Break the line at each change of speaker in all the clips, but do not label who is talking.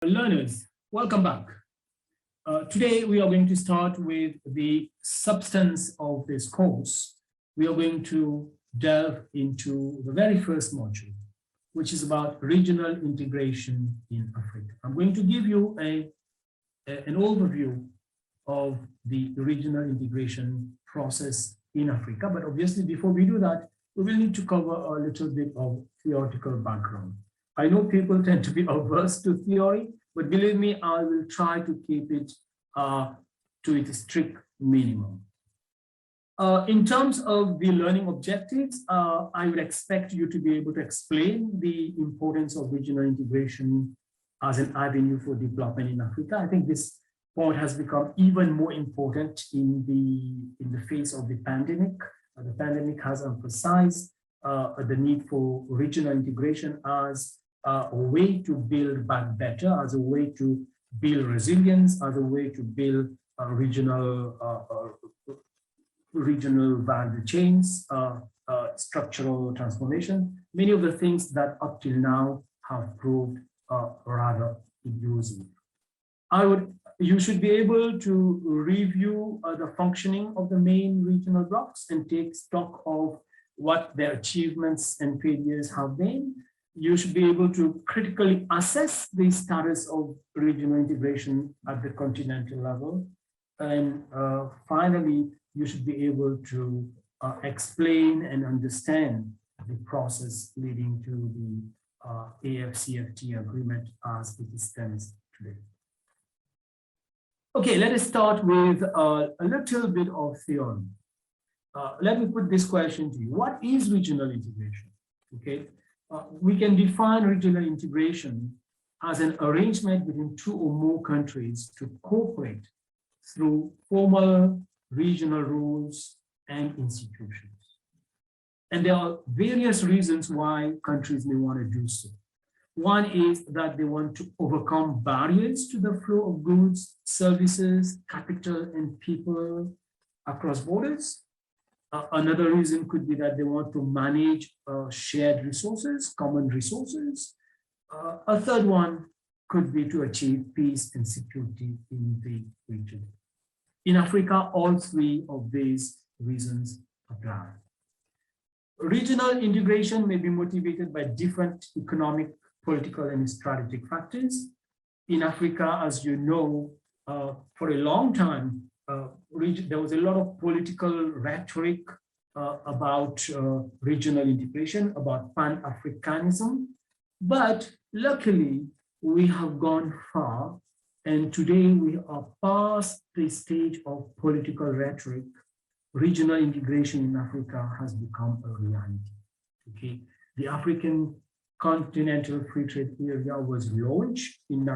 Learners, welcome back. Today we are going to start with the substance of this course. We are going to delve into the very first module, which is about regional integration in Africa. I'm going to give you an overview of the regional integration process in Africa. But obviously, before we do that, we will need to cover a little bit of theoretical background. I know people tend to be averse to theory, but believe me, I will try to keep it to its strict minimum. In terms of the learning objectives, I would expect you to be able to explain the importance of regional integration as an avenue for development in Africa. I think this point has become even more important in the face of the pandemic. The pandemic has emphasized the need for regional integration as a way to build back better, as a way to build resilience, as a way to build regional value chains, structural transformation, many of the things that up till now have proved rather elusive. You should be able to review the functioning of the main regional blocks and take stock of what their achievements and failures have been. You should be able to critically assess the status of regional integration at the continental level. And finally, you should be able to explain and understand the process leading to the Afcft agreement as it stands today. Okay, let us start with a little bit of theory. Let me put this question to you. What is regional integration? Okay. We can define regional integration as an arrangement between two or more countries to cooperate through formal regional rules and institutions. And there are various reasons why countries may want to do so. One is that they want to overcome barriers to the flow of goods, services, capital, and people across borders. Another reason could be that they want to manage shared resources, common resources. A third one could be to achieve peace and security in the region. In Africa, all three of these reasons apply. Regional integration may be motivated by different economic, political, and strategic factors. In Africa, as you know, for a long time, there was a lot of political rhetoric about regional integration, about Pan-Africanism. But luckily, we have gone far. And today we are past the stage of political rhetoric. Regional integration in Africa has become a reality. Okay? The African Continental Free Trade Area was launched in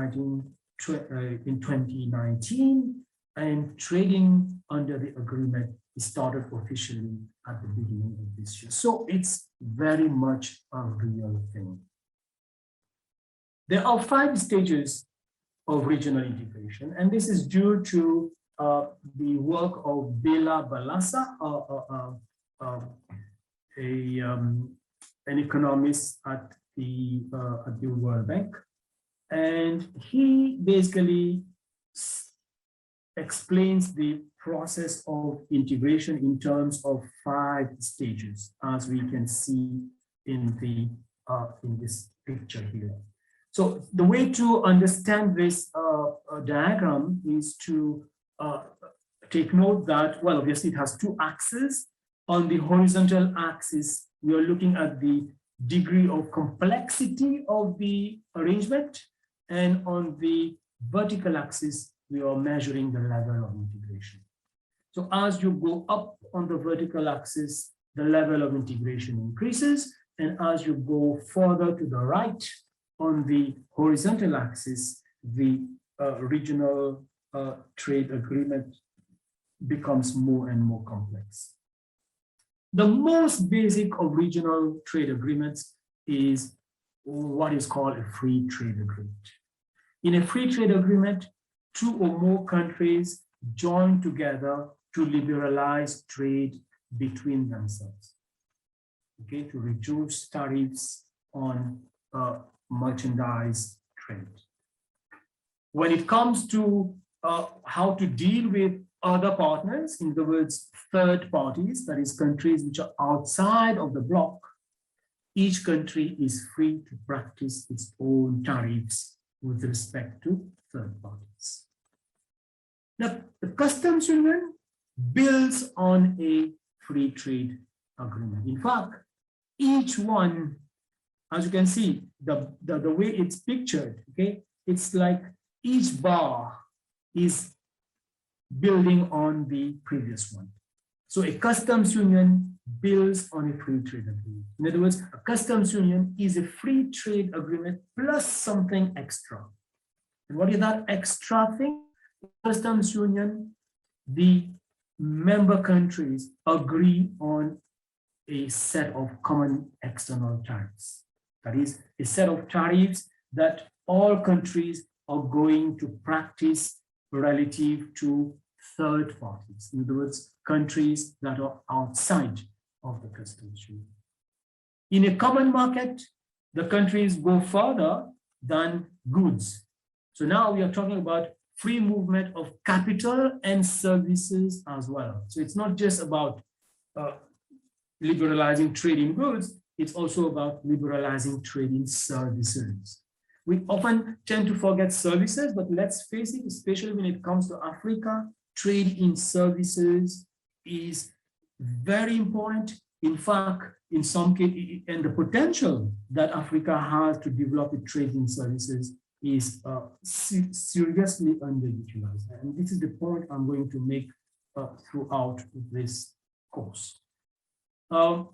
2019. And trading under the agreement started officially at the beginning of this year. So it's very much a real thing. There are 5 stages of regional integration, and this is due to the work of Bela Balassa, an economist at the World Bank. And he basically explains the process of integration in terms of 5 stages, as we can see in this picture here. So the way to understand this diagram is to take note that, well, obviously it has 2 axes. On the horizontal axis, we are looking at the degree of complexity of the arrangement, and on the vertical axis, we are measuring the level of integration. So as you go up on the vertical axis, the level of integration increases. And as you go further to the right on the horizontal axis, the regional trade agreement becomes more and more complex. The most basic of regional trade agreements is what is called a free trade agreement. In a free trade agreement, 2 or more countries join together to liberalize trade between themselves, okay, to reduce tariffs on merchandise trade. When it comes to how to deal with other partners, in other words, third parties, that is countries which are outside of the bloc, each country is free to practice its own tariffs with respect to third parties. Now, the customs union builds on a free trade agreement. In fact, each one, as you can see, the way it's pictured, okay, it's like each bar is building on the previous one. So a customs union builds on a free trade agreement. In other words, a customs union is a free trade agreement plus something extra. And what is that extra thing? Customs union, the member countries agree on a set of common external tariffs. That is a set of tariffs that all countries are going to practice relative to third parties. In other words, countries that are outside of the customs union. In a common market, the countries go further than goods. So now we are talking about free movement of capital and services as well. So it's not just about liberalizing trade in goods, it's also about liberalizing trade in services. We often tend to forget services, but let's face it, especially when it comes to Africa, trade in services is very important. In fact, in some cases, and the potential that Africa has to develop its trade in services is seriously underutilized. And this is the point I'm going to make throughout this course. The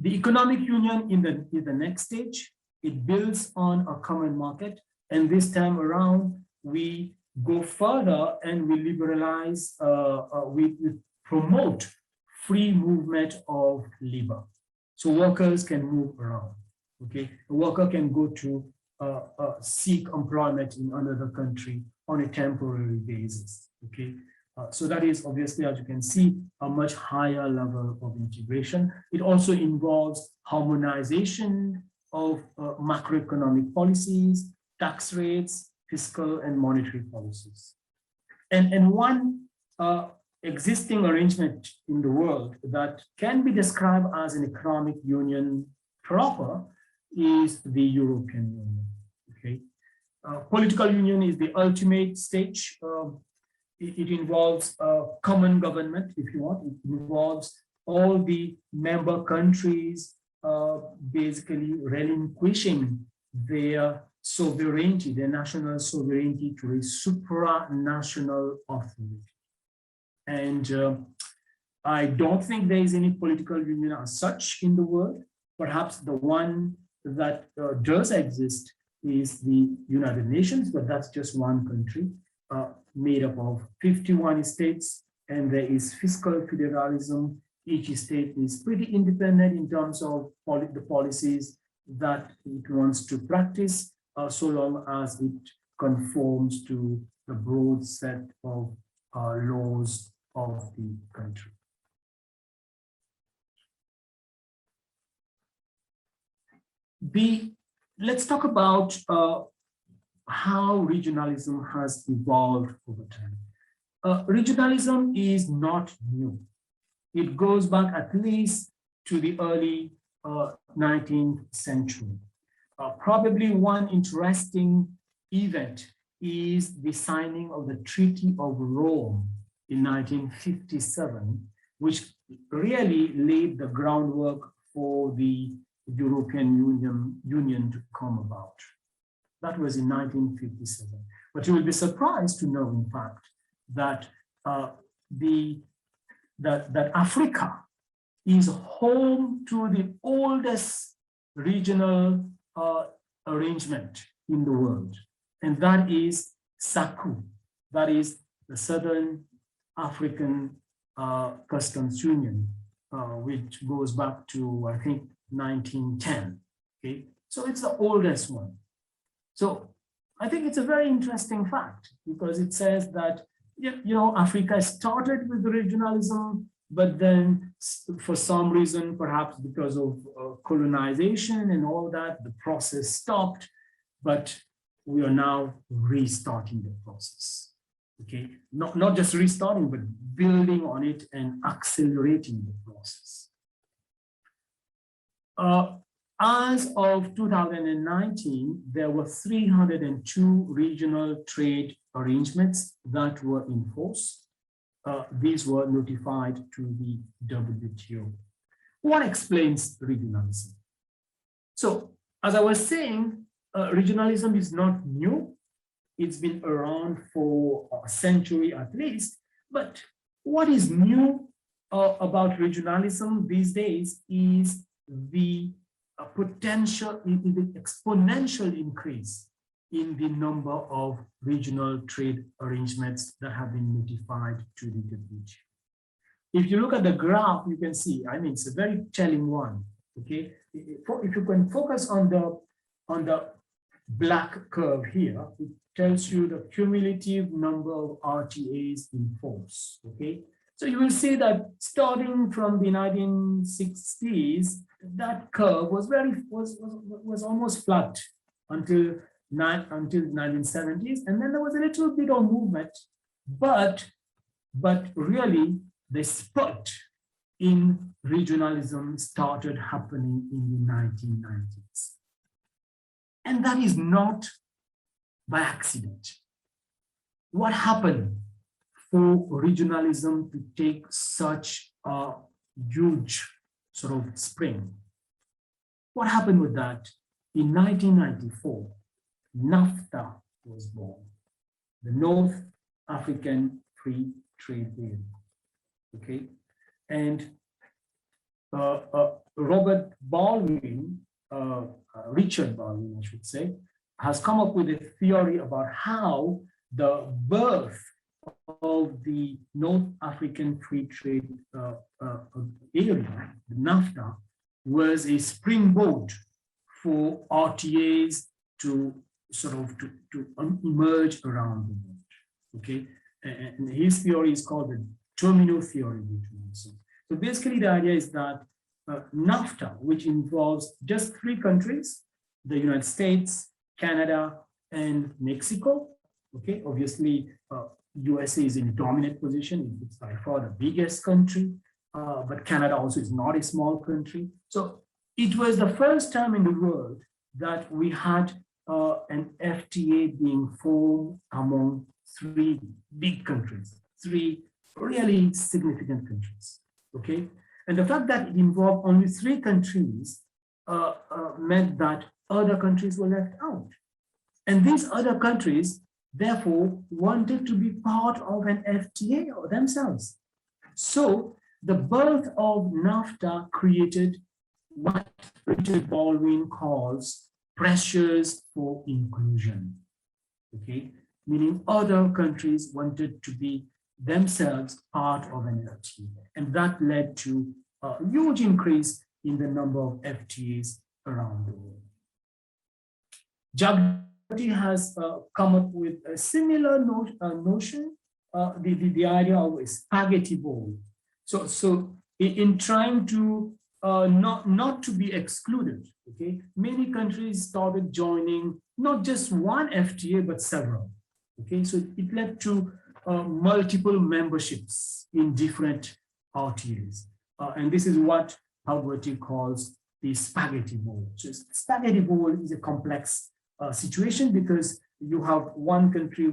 economic union in the next stage, it builds on a common market. And this time around, we go further and we liberalize, we promote free movement of labor. So workers can move around, okay? A worker can go to seek employment in another country on a temporary basis, okay? So that is obviously, as you can see, a much higher level of integration. It also involves harmonization of macroeconomic policies, tax rates, fiscal and monetary policies. And one existing arrangement in the world that can be described as an economic union proper is the European Union, okay? Political union is the ultimate stage. It involves common government, if you want. It involves all the member countries basically relinquishing their sovereignty, their national sovereignty to a supranational authority. And I don't think there is any political union as such in the world. Perhaps the one that does exist is the United Nations, but that's just one country made up of 51 states, and there is fiscal federalism. Each state is pretty independent in terms of the policies that it wants to practice, so long as it conforms to the broad set of laws of the country. Let's talk about how regionalism has evolved over time. Regionalism is not new. It goes back at least to the early 19th century. Probably one interesting event is the signing of the Treaty of Rome in 1957, which really laid the groundwork for the European Union to come about. That was in 1957. But you will be surprised to know, in fact, that that Africa is home to the oldest regional arrangement in the world, and that is SACU, that is the Southern African Customs Union, which goes back to, I think, 1910. Okay, so it's the oldest one. So I think it's a very interesting fact, because it says that, you know, Africa started with regionalism, but then for some reason, perhaps because of colonization and all that, the process stopped. But we are now restarting the process. Okay, not just restarting, but building on it and accelerating the process. As of 2019, there were 302 regional trade arrangements that were in force. These were notified to the WTO. What explains regionalism? So, as I was saying, regionalism is not new. It's been around for a century at least. But what is new about regionalism these days is the potential, the exponential increase in the number of regional trade arrangements that have been notified to the WTO. If you look at the graph, you can see, I mean, it's a very telling one. Okay, if you can focus on the black curve here, it tells you the cumulative number of RTAs in force. Okay, so you will see that starting from the 1960s, that curve was almost flat until 1970s, and then there was a little bit of movement, but really the spurt in regionalism started happening in the 1990s. And that is not by accident. What happened for regionalism to take such a huge sort of spring? What happened with that? In 1994, NAFTA was born, the North African Free Trade Area. Okay, and Richard Baldwin, I should say, has come up with a theory about how the birth of the North African Free Trade Area, the NAFTA, was a springboard for RTAs to sort of to emerge around the world. Okay, and his theory is called the terminal theory of regionalism. So basically, the idea is that NAFTA, which involves just 3 countries, the United States, Canada, and Mexico. Okay, obviously, USA is in a dominant position. It's by far the biggest country, but Canada also is not a small country. So it was the first time in the world that we had an FTA being formed among 3 big countries, 3 really significant countries. Okay, and the fact that it involved only 3 countries meant that other countries were left out. And these other countries, therefore, wanted to be part of an FTA themselves. So the birth of NAFTA created what Richard Baldwin calls pressures for inclusion. Okay, meaning other countries wanted to be themselves part of an FTA. And that led to a huge increase in the number of FTAs around the world. Jagti has come up with a similar notion, the idea of a spaghetti bowl. So in trying to not to be excluded, okay, many countries started joining not just one FTA, but several. Okay, so it led to multiple memberships in different RTAs. And this is what Alberti calls the spaghetti bowl. So spaghetti bowl is a complex situation because you have one country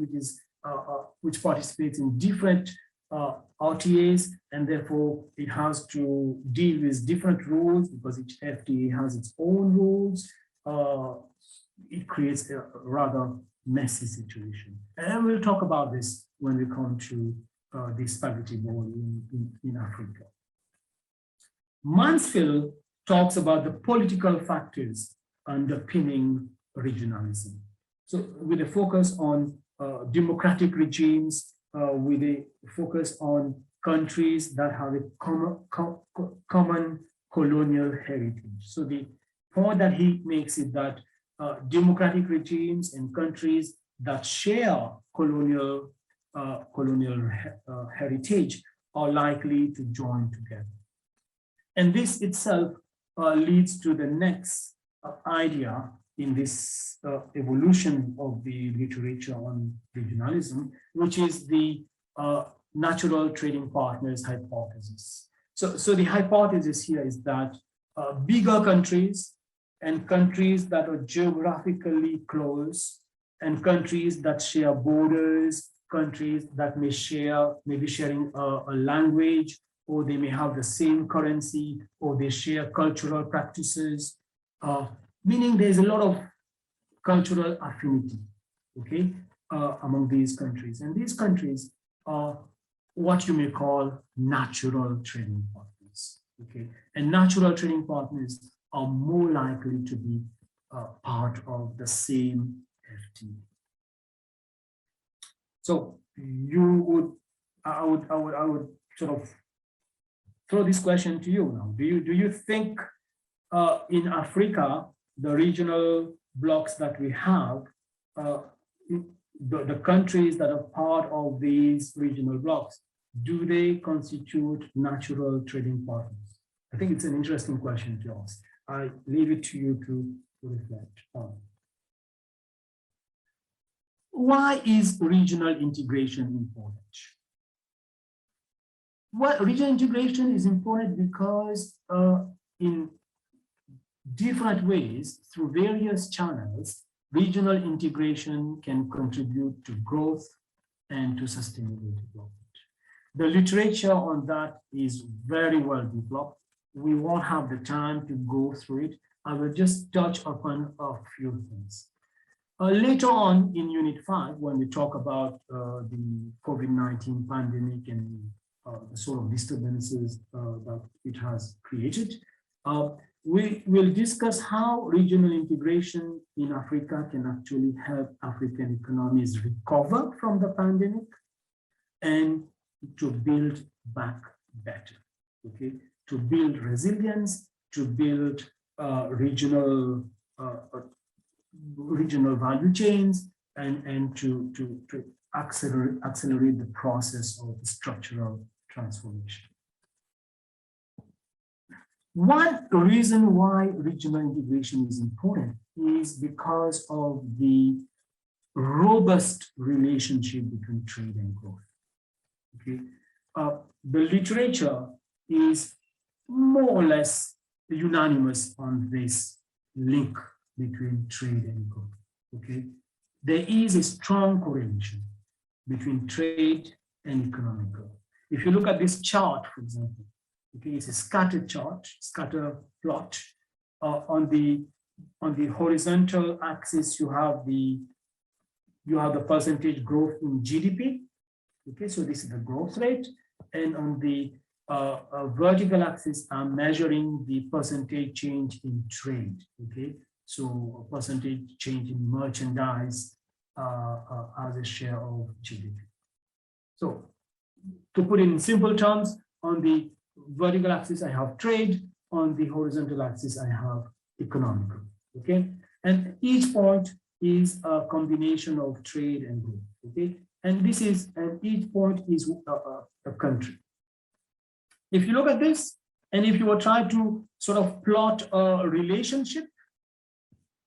which participates in different RTAs, and therefore it has to deal with different rules because each FTA has its own rules. It creates a rather messy situation. And we'll talk about this when we come to the spaghetti bowl in Africa. Mansfield talks about the political factors underpinning regionalism. So with a focus on democratic regimes, with a focus on countries that have a common colonial heritage. So the point that he makes is that democratic regimes and countries that share colonial heritage are likely to join together. And this itself leads to the next idea in this evolution of the literature on regionalism, which is the natural trading partners hypothesis. So the hypothesis here is that bigger countries and countries that are geographically close and countries that share borders, countries that may be sharing a language, or they may have the same currency, or they share cultural practices, meaning there's a lot of cultural affinity, okay, among these countries. And these countries are what you may call natural trading partners, okay? And natural trading partners are more likely to be part of the same FTA. So I would sort of throw this question to you now. Do you think in Africa, the regional blocks that we have, the countries that are part of these regional blocks, do they constitute natural trading partners? I think it's an interesting question to ask. I leave it to you to reflect on. Why is regional integration important? Well, regional integration is important because in different ways, through various channels, regional integration can contribute to growth and to sustainable development. The literature on that is very well developed. We won't have the time to go through it. I will just touch upon a few things. Later on in Unit 5, when we talk about the COVID-19 pandemic and the sort of disturbances that it has created, we will discuss how regional integration in Africa can actually help African economies recover from the pandemic and to build back better, okay? To build resilience, to build regional value chains, and to accelerate the process of structural transformation. One reason why regional integration is important is because of the robust relationship between trade and growth. Okay, the literature is more or less unanimous on this link between trade and growth. Okay, there is a strong correlation between trade and economic growth. If you look at this chart, for example, okay, it's a scatter chart, scatter plot. On the horizontal axis, you have the percentage growth in GDP. Okay, so this is the growth rate, and on the vertical axis, I'm measuring the percentage change in trade. Okay, so a percentage change in merchandise as a share of GDP. So to put it in simple terms, on the vertical axis, I have trade. On the horizontal axis, I have economic growth. Okay, and each point is a combination of trade and growth. Okay, and each point is a country. If you look at this, and if you were trying to sort of plot a relationship,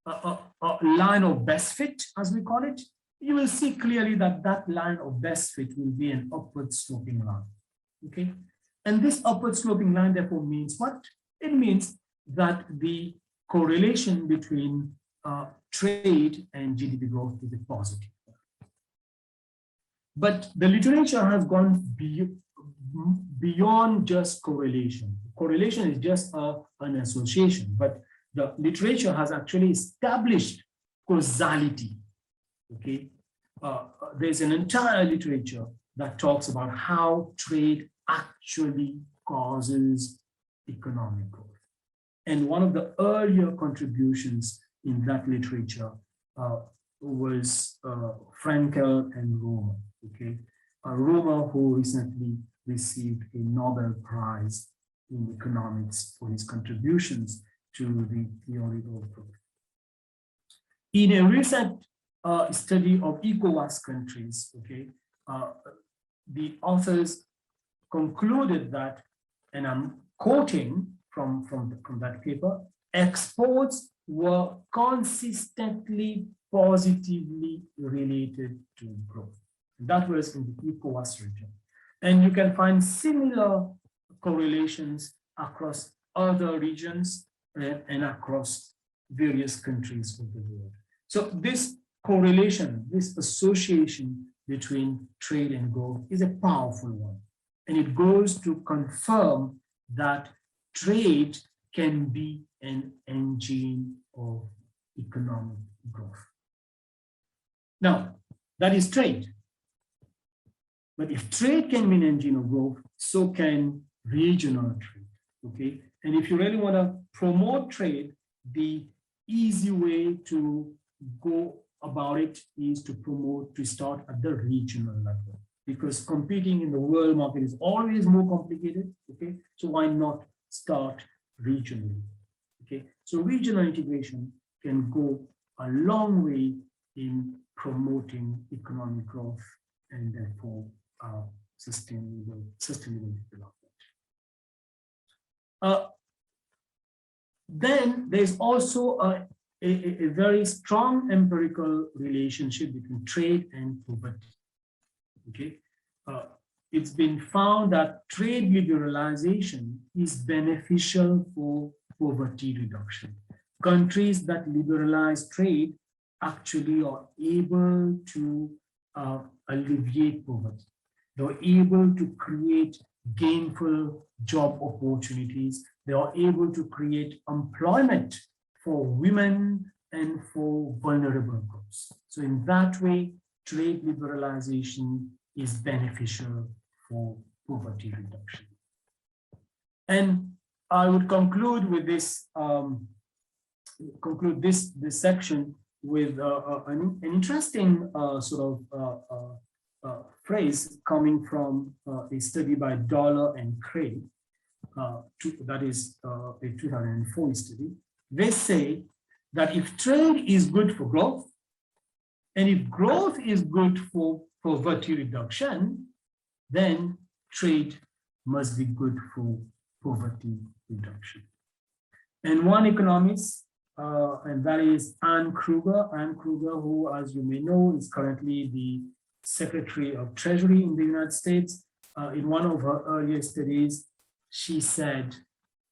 a line of best fit, as we call it, you will see clearly that that line of best fit will be an upward sloping line. Okay, and this upward sloping line therefore means what? It means that the correlation between trade and GDP growth is a positive. But the literature has gone beyond just correlation. Correlation is just an association, but the literature has actually established causality. Okay, there's an entire literature that talks about how trade actually causes economic growth. And one of the earlier contributions in that literature was Frankel and Romer. Okay, Romer, who recently received a Nobel Prize in economics for his contributions to the theory of growth. In a recent study of ECOWAS countries, okay, the authors concluded that, and I'm quoting from that paper, exports were consistently positively related to growth. That was in the ECOWAS region. And you can find similar correlations across other regions and across various countries of the world. So this correlation, this association between trade and growth is a powerful one. And it goes to confirm that trade can be an engine of economic growth. Now, that is trade. But if trade can be an engine of growth, so can regional trade, okay? And if you really want to promote trade, the easy way to go about it is to start at the regional level, because competing in the world market is always more complicated, okay? So why not start regionally, okay? So regional integration can go a long way in promoting economic growth and therefore sustainable development. Then there's also a very strong empirical relationship between trade and poverty. Okay, it's been found that trade liberalization is beneficial for poverty reduction. Countries that liberalize trade actually are able to alleviate poverty. They're able to create gainful job opportunities. They are able to create employment for women and for vulnerable groups. So in that way, trade liberalization is beneficial for poverty reduction. And I would conclude with this, this section with an interesting phrase coming from a study by Dollar and Craig, that is a 2004 study. They say that if trade is good for growth, and if growth is good for poverty reduction, then trade must be good for poverty reduction. And one economist, and that is Anne Kruger, who, as you may know, is currently the Secretary of Treasury in the United States. In one of her earlier studies, she said,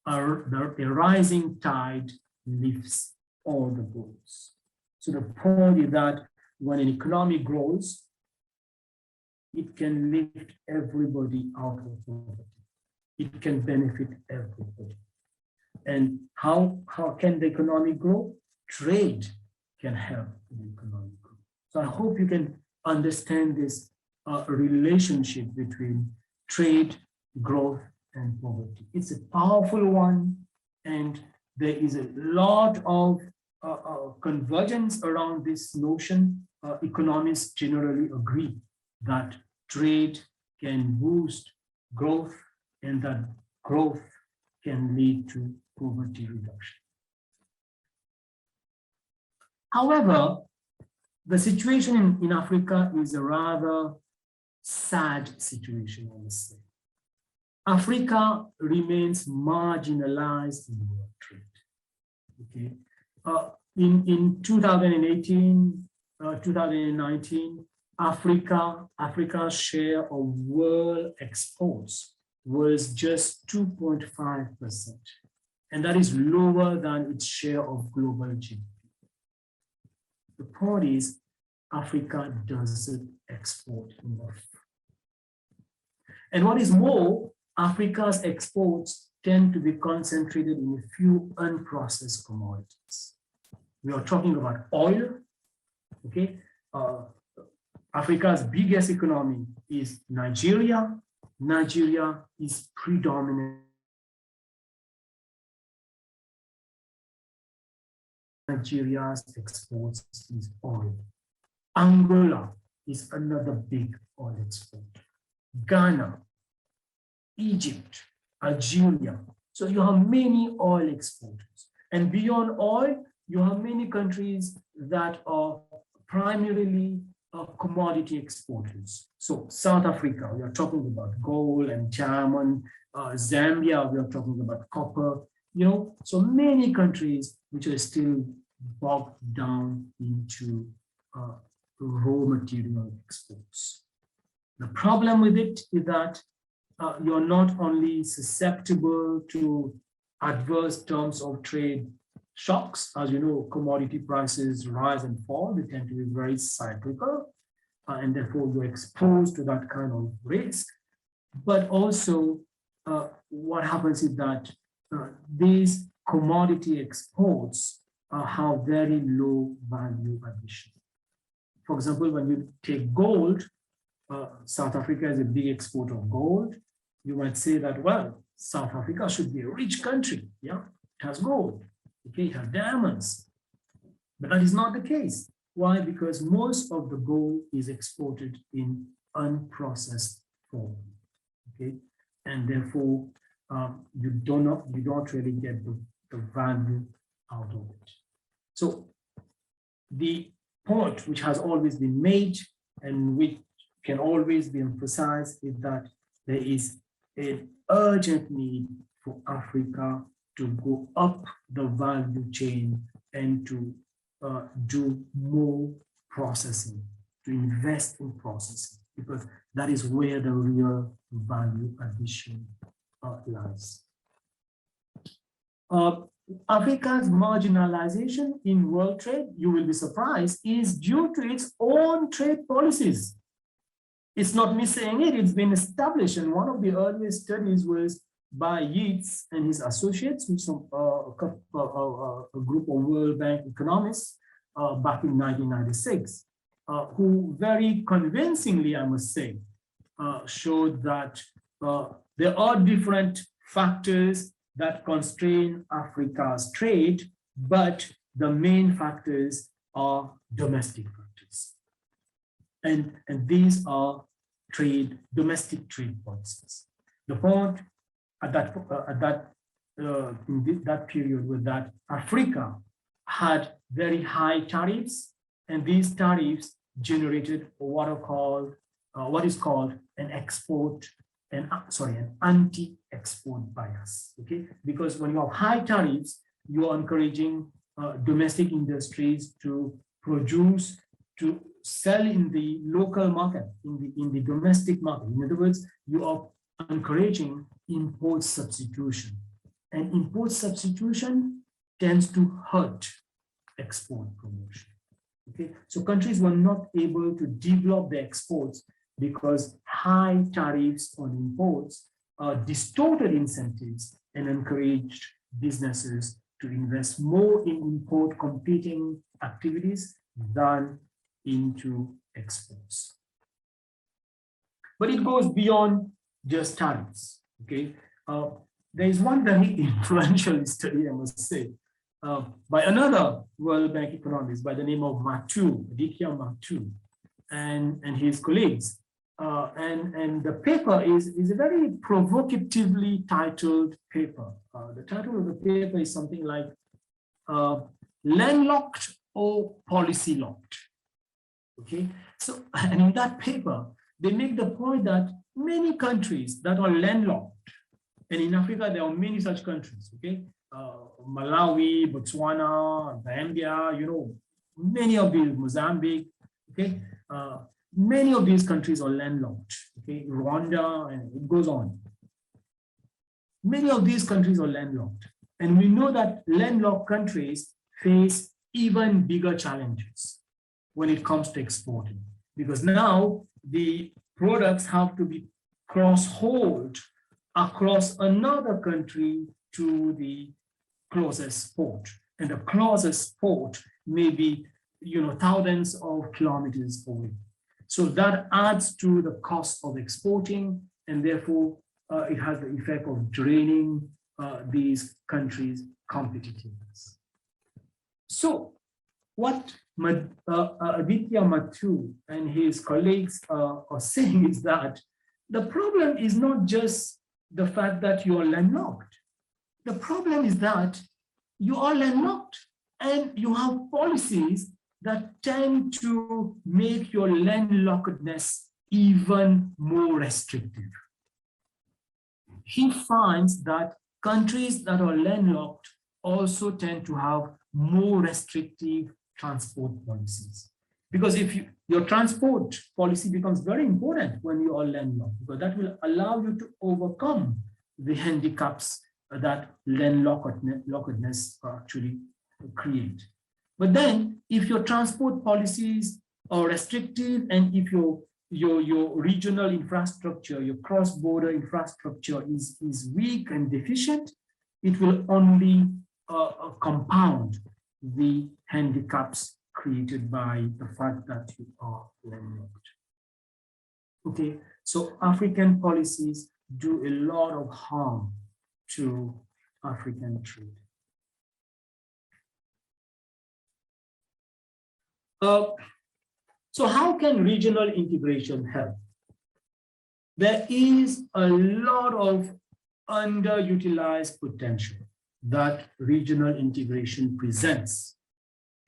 a rising tide lifts all the boats. So the point is that when an economy grows, it can lift everybody out of poverty. It can benefit everybody. And how can the economy grow? Trade can help the economy grow. So I hope you can understand this relationship between trade, growth, and poverty. It's a powerful one, and there is a lot of convergence around this notion. Economists generally agree that trade can boost growth and that growth can lead to poverty reduction. However, the situation in Africa is a rather sad situation, I must say. Africa remains marginalized in world trade. Okay, in 2018, 2019, Africa's share of world exports was just 2.5%, and that is lower than its share of global GDP. The point is, Africa doesn't export enough. And what is more, Africa's exports tend to be concentrated in a few unprocessed commodities. We are talking about oil, okay? Africa's biggest economy is Nigeria. Nigeria is predominant. Nigeria's exports is oil. Angola is another big oil exporter. Ghana, Egypt, Algeria. So you have many oil exporters. And beyond oil, you have many countries that are primarily commodity exporters. So South Africa, we are talking about gold and diamond. Zambia, we are talking about copper. so many countries which are still bogged down into raw material exports. The problem with it is that you're not only susceptible to adverse terms of trade shocks. As you know, commodity prices rise and fall. They tend to be very cyclical, and therefore you're exposed to that kind of risk. But also, what happens is that these commodity exports have very low value addition. For example, when you take gold, South Africa is a big exporter of gold. You might say that, well, South Africa should be a rich country. Yeah, it has gold. Okay, it has diamonds. But that is not the case. Why? Because most of the gold is exported in unprocessed form. Okay, and therefore you don't really get the value out of it. So the point which has always been made and which can always be emphasized is that there is an urgent need for Africa to go up the value chain and to do more processing, to invest in processing, because that is where the real value addition lies. Africa's marginalization in world trade, you will be surprised, is due to its own trade policies. It's not me saying it, it's been established. And one of the earliest studies was by Yeats and his associates, which a group of World Bank economists back in 1996, who very convincingly, I must say, showed that there are different factors that constrain Africa's trade, but the main factors are domestic factors. And these are domestic trade policies. The point at that period was that Africa had very high tariffs, and these tariffs generated what is called an anti-export bias. Okay, because when you have high tariffs, you are encouraging domestic industries to produce, to sell in the local market, in the domestic market. In other words, you are encouraging import substitution, and import substitution tends to hurt export promotion. Okay, so countries were not able to develop their exports because high tariffs on imports distorted incentives and encouraged businesses to invest more in import competing activities than into exports. But it goes beyond just tariffs. Okay, there is one very influential study, I must say, by another World Bank economist by the name of Aditya Mattu, and his colleagues. And the paper is a very provocatively titled paper. The title of the paper is something like Landlocked or Policy Locked. Okay, so, and in that paper, they make the point that many countries that are landlocked, and in Africa, there are many such countries, okay? Malawi, Botswana, Zambia, many of these, Mozambique, okay? Many of these countries are landlocked, okay? Rwanda, and it goes on. Many of these countries are landlocked. And we know that landlocked countries face even bigger challenges when it comes to exporting, because now the products have to be cross-hauled across another country to the closest port. And the closest port may be, thousands of kilometers away. So that adds to the cost of exporting, and therefore it has the effect of draining these countries' competitiveness. So what Aditya Mattu and his colleagues are saying is that the problem is not just the fact that you are landlocked. The problem is that you are landlocked and you have policies that tend to make your landlockedness even more restrictive. He finds that countries that are landlocked also tend to have more restrictive transport policies. Because if your transport policy becomes very important when you are landlocked, because that will allow you to overcome the handicaps that landlockedness actually create. But then if your transport policies are restrictive, and if your regional infrastructure, your cross-border infrastructure is weak and deficient, it will only compound the handicaps created by the fact that you are landlocked. Okay, so African policies do a lot of harm to African trade. So how can regional integration help? There is a lot of underutilized potential that regional integration presents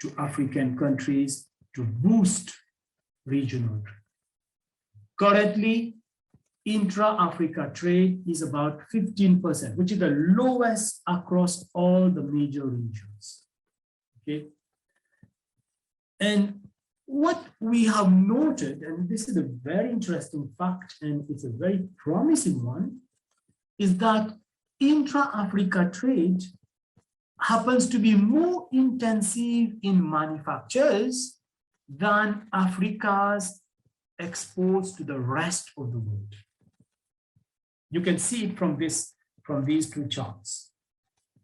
to African countries to boost regional trade. Currently, intra-Africa trade is about 15%, which is the lowest across all the major regions. Okay. And what we have noted, and this is a very interesting fact, and it's a very promising one, is that intra-Africa trade happens to be more intensive in manufactures than Africa's exports to the rest of the world. You can see it from these two charts.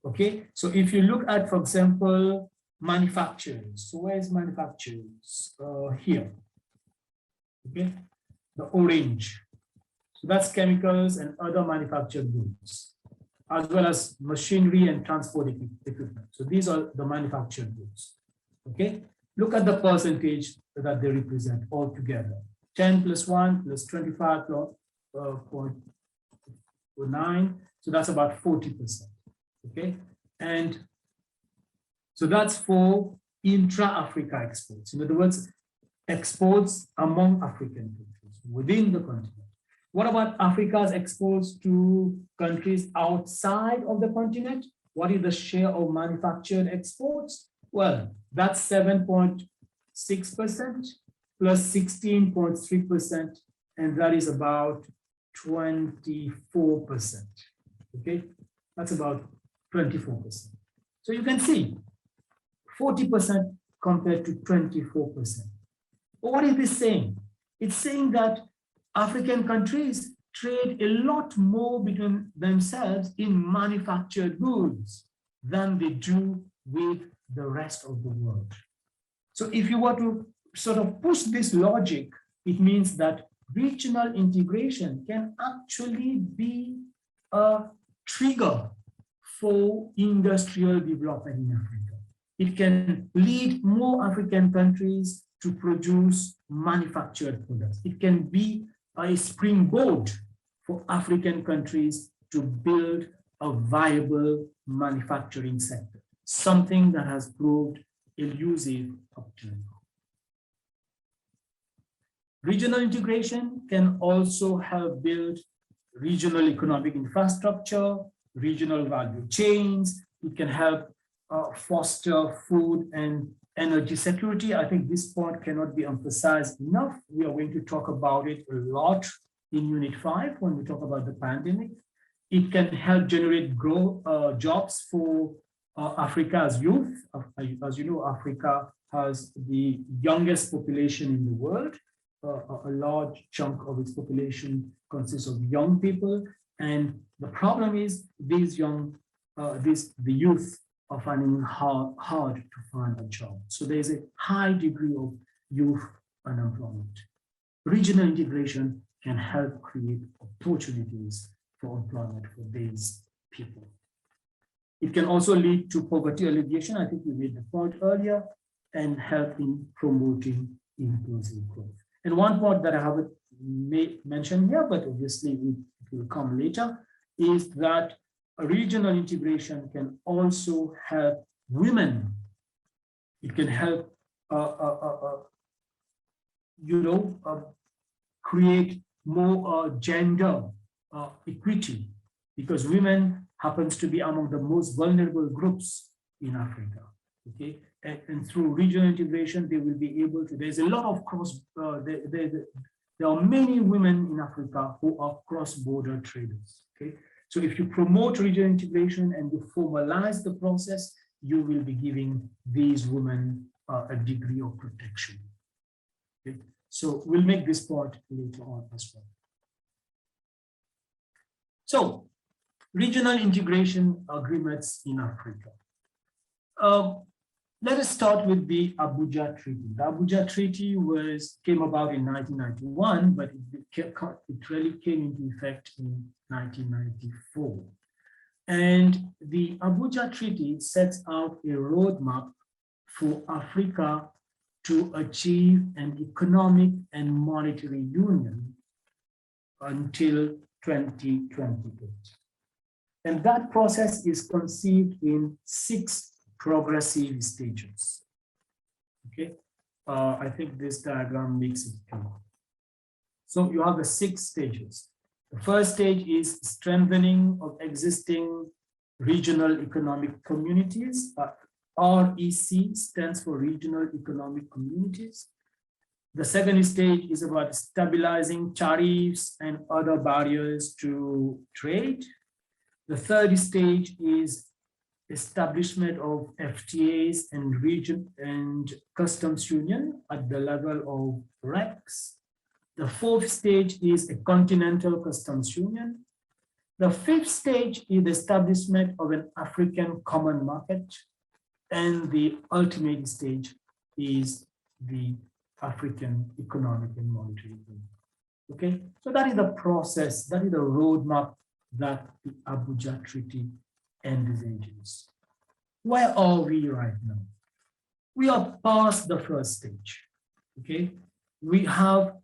Okay, so if you look at, for example, manufacturers. So where's manufacturers? Here. Okay, the orange. So that's chemicals and other manufactured goods, as well as machinery and transport equipment. So these are the manufactured goods. Okay, look at the percentage that they represent altogether. 10 plus 1 plus 25 plus 0.9. So that's about 40%. Okay, and so that's for intra-Africa exports. In other words, exports among African countries within the continent. What about Africa's exports to countries outside of the continent? What is the share of manufactured exports? Well, that's 7.6% plus 16.3%, and that is about 24%. Okay, that's about 24%. So you can see 40% compared to 24%. But what is this saying? It's saying that African countries trade a lot more between themselves in manufactured goods than they do with the rest of the world. So if you were to sort of push this logic, it means that regional integration can actually be a trigger for industrial development in Africa. It can lead more African countries to produce manufactured products. It can be a springboard for African countries to build a viable manufacturing sector, something that has proved elusive up to now. Regional integration can also help build regional economic infrastructure, regional value chains. It can help foster food and energy security. I think this point cannot be emphasized enough. We are going to talk about it a lot in Unit 5 when we talk about the pandemic. It can help generate jobs for Africa's youth. As you know, Africa has the youngest population in the world. A large chunk of its population consists of young people, and the problem is the youth are finding it hard to find a job. So there's a high degree of youth unemployment. Regional integration can help create opportunities for employment for these people. It can also lead to poverty alleviation. I think we made the point earlier, and help in promoting inclusive growth. And one point that I haven't mentioned here, but obviously it will come later, is that regional integration can also help women. It can help, create more gender equity, because women happens to be among the most vulnerable groups in Africa. Okay, and through regional integration, they will be able to. There's a lot of there are many women in Africa who are cross-border traders. Okay, so if you promote regional integration and you formalize the process, you will be giving these women a degree of protection. Okay, so we'll make this point later on as well. So, regional integration agreements in Africa. Let us start with the Abuja Treaty. The Abuja Treaty came about in 1991, but it really came into effect in 1994. And the Abuja Treaty sets out a roadmap for Africa to achieve an economic and monetary union until 2028. And that process is conceived in 6 progressive stages. Okay, I think this diagram makes it clear. So you have the 6 stages. The first stage is strengthening of existing regional economic communities. REC stands for Regional Economic Communities. The second stage is about stabilizing tariffs and other barriers to trade. The third stage is establishment of FTAs and region and customs union at the level of RECs. The fourth stage is a continental customs union. The fifth stage is the establishment of an African common market. And the ultimate stage is the African economic and monetary union. Okay, so that is the process, that is the roadmap that the Abuja Treaty envisages. Where are we right now? We are past the first stage. Okay, we have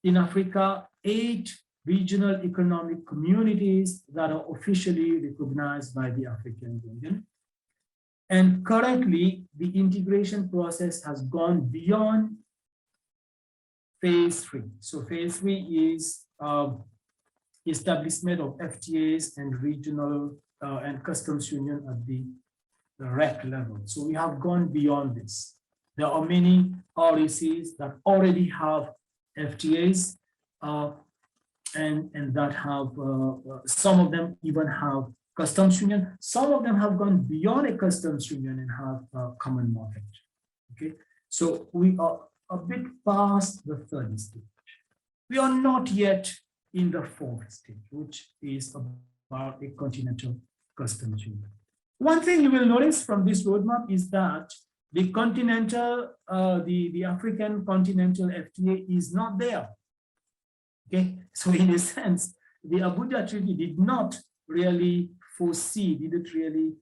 in Africa 8 regional economic communities that are officially recognized by the African Union. And currently, the integration process has gone beyond phase 3. So phase 3 is establishment of FTAs and regional and customs union at the REC level. So we have gone beyond this. There are many RECs that already have FTAs and that have, some of them even have customs union. Some of them have gone beyond a customs union and have a common market. Okay, so we are a bit past the third stage. We are not yet in the fourth stage, which is about a continental customs union. One thing you will notice from this roadmap is that the continental, the African continental FTA is not there. Okay, so in a sense, the Abuja Treaty did not really foresee, didn't really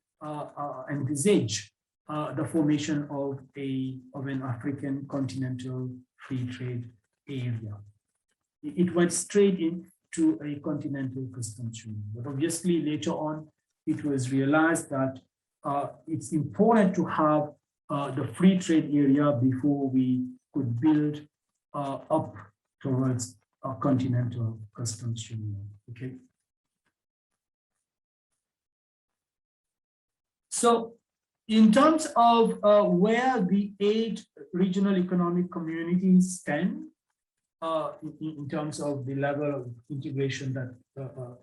envisage the formation of an African continental free trade area. It went straight into a continental customs union. But obviously later on, it was realized that it's important to have the free trade area before we could build up towards a continental customs union. Okay. So in terms of where the 8 regional economic communities stand, in terms of the level of integration that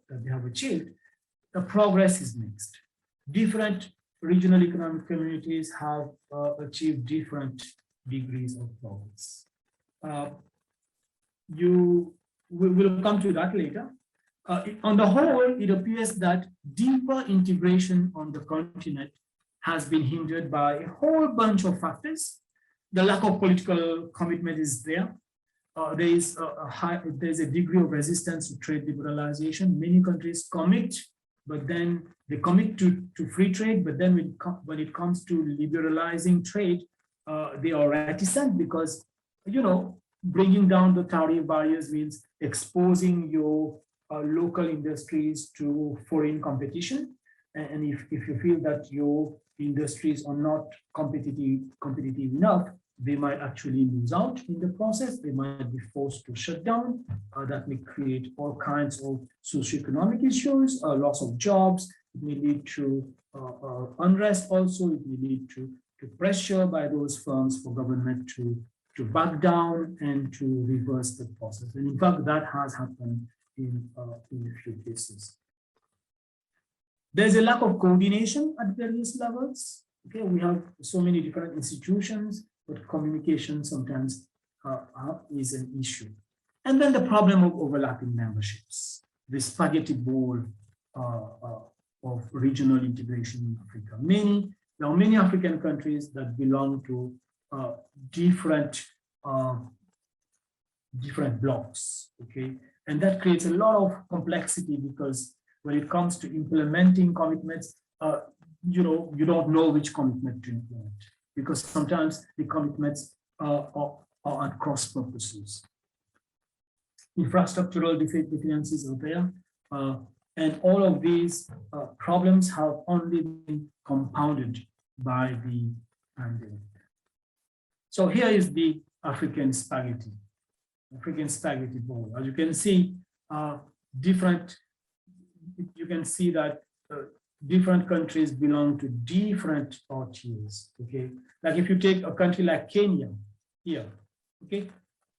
they have achieved, the progress is mixed. Different regional economic communities have achieved different degrees of progress. We will come to that later. On the whole, it appears that deeper integration on the continent has been hindered by a whole bunch of factors. The lack of political commitment is there. There's a degree of resistance to trade liberalization. Many countries commit, but then they commit to free trade, but then when it comes to liberalizing trade, they are reticent because, you know, bringing down the tariff barriers means exposing your local industries to foreign competition. And if you feel that your industries are not competitive enough, they might actually lose out in the process. They might be forced to shut down. That may create all kinds of socioeconomic issues, loss of jobs, it may lead to unrest also, it may lead to pressure by those firms for government to back down and to reverse the process. And in fact, that has happened in a few cases. There's a lack of coordination at various levels. Okay, we have so many different institutions, but communication sometimes is an issue. And then the problem of overlapping memberships, the spaghetti bowl of regional integration in Africa. There are many African countries that belong to different blocks, okay? And that creates a lot of complexity because when it comes to implementing commitments, you don't know which commitment to implement because sometimes the commitments are at cross purposes. Infrastructural deficiencies are there, and all of these problems have only been compounded by the pandemic. So here is the African spaghetti bowl. As you can see, you can see that different countries belong to different tiers, okay? Like if you take a country like Kenya here, okay?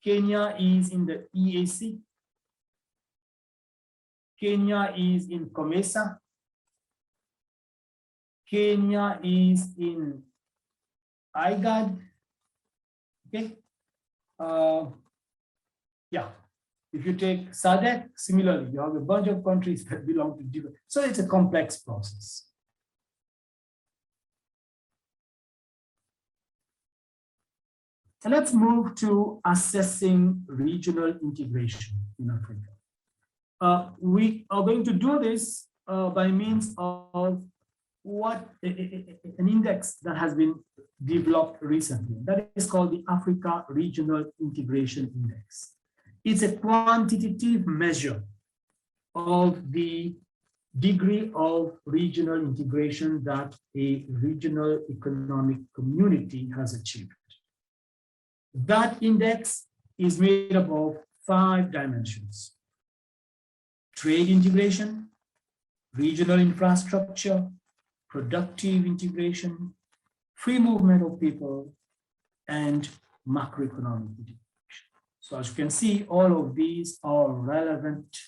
Kenya is in the EAC. Kenya is in COMESA. Kenya is in IGAD, okay? Yeah, if you take SADC, similarly, you have a bunch of countries that belong to different, so it's a complex process. And let's move to assessing regional integration in Africa. We are going to do this by means of an index that has been developed recently. That is called the Africa Regional Integration Index. It's a quantitative measure of the degree of regional integration that a regional economic community has achieved. That index is made up of 5 dimensions: trade integration, regional infrastructure, productive integration, free movement of people, and macroeconomic integration. So as you can see, all of these are relevant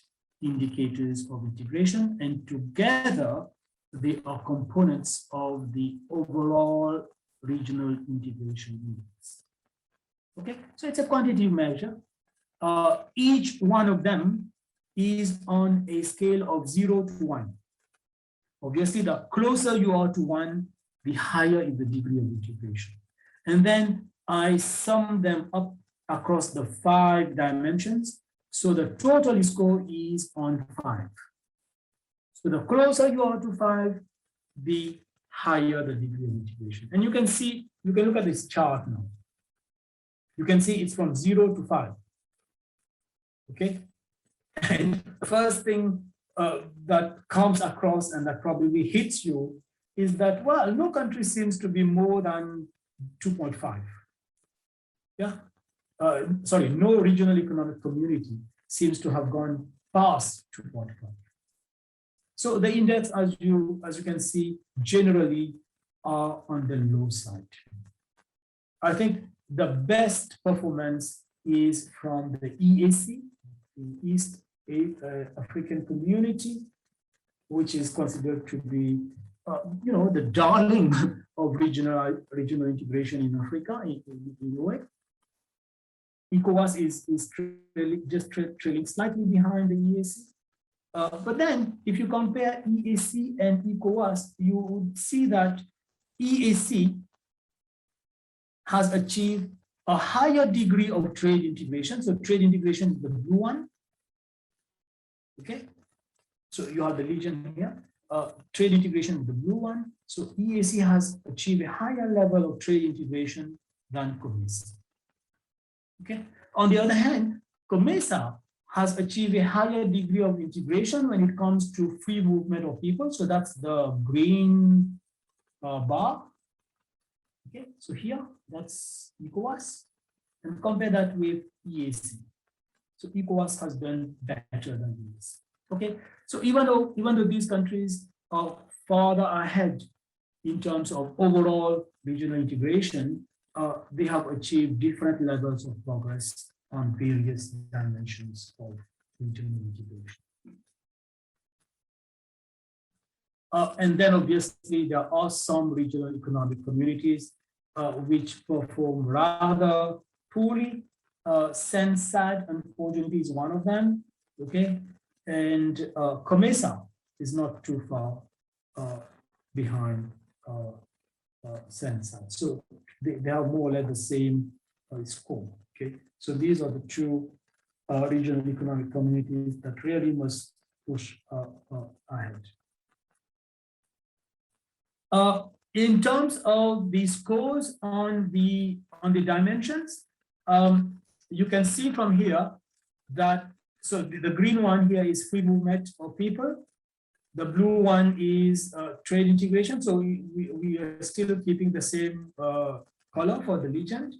indicators of integration, and together they are components of the overall regional integration index. Okay, so it's a quantitative measure. Each one of them is on a scale of 0 to 1. Obviously, the closer you are to 1, the higher is the degree of integration. And then I sum them up across the 5 dimensions. So the total score is on 5. So the closer you are to 5, the higher the degree of integration. And you can see, you can look at this chart now. You can see it's from 0 to 5. Okay. And the first thing that comes across and that probably hits you is that, well, no country seems to be more than 2.5. Yeah. Sorry, no regional economic community seems to have gone past 2.5. So the index, as you can see, generally are on the low side. I think the best performance is from the EAC, the East African Community, which is considered to be, the darling of regional integration in Africa in a way. ECOWAS is trailing slightly behind the EAC. But then if you compare EAC and ECOWAS, you would see that EAC has achieved a higher degree of trade integration. So trade integration is the blue one. Okay, so you have the region here. Trade integration is the blue one. So EAC has achieved a higher level of trade integration than COMESA. Okay. On the other hand, COMESA has achieved a higher degree of integration when it comes to free movement of people. So that's the green bar. Okay, so here that's ECOWAS, and compare that with EAC. So ECOWAS has done better than EAC. Okay, so even though these countries further ahead in terms of overall regional integration. They have achieved different levels of progress on various dimensions of regional integration. And then obviously there are some regional economic communities which perform rather poorly. Sensad, unfortunately, is one of them. Okay, and COMESA is not too far behind Sensad. So they have more or less the same score. Okay, so these are the two regional economic communities that really must push ahead. In terms of the scores on the dimensions, you can see from here that, so the green one here is free movement of people. The blue one is trade integration. So we are still keeping the same color for the legend.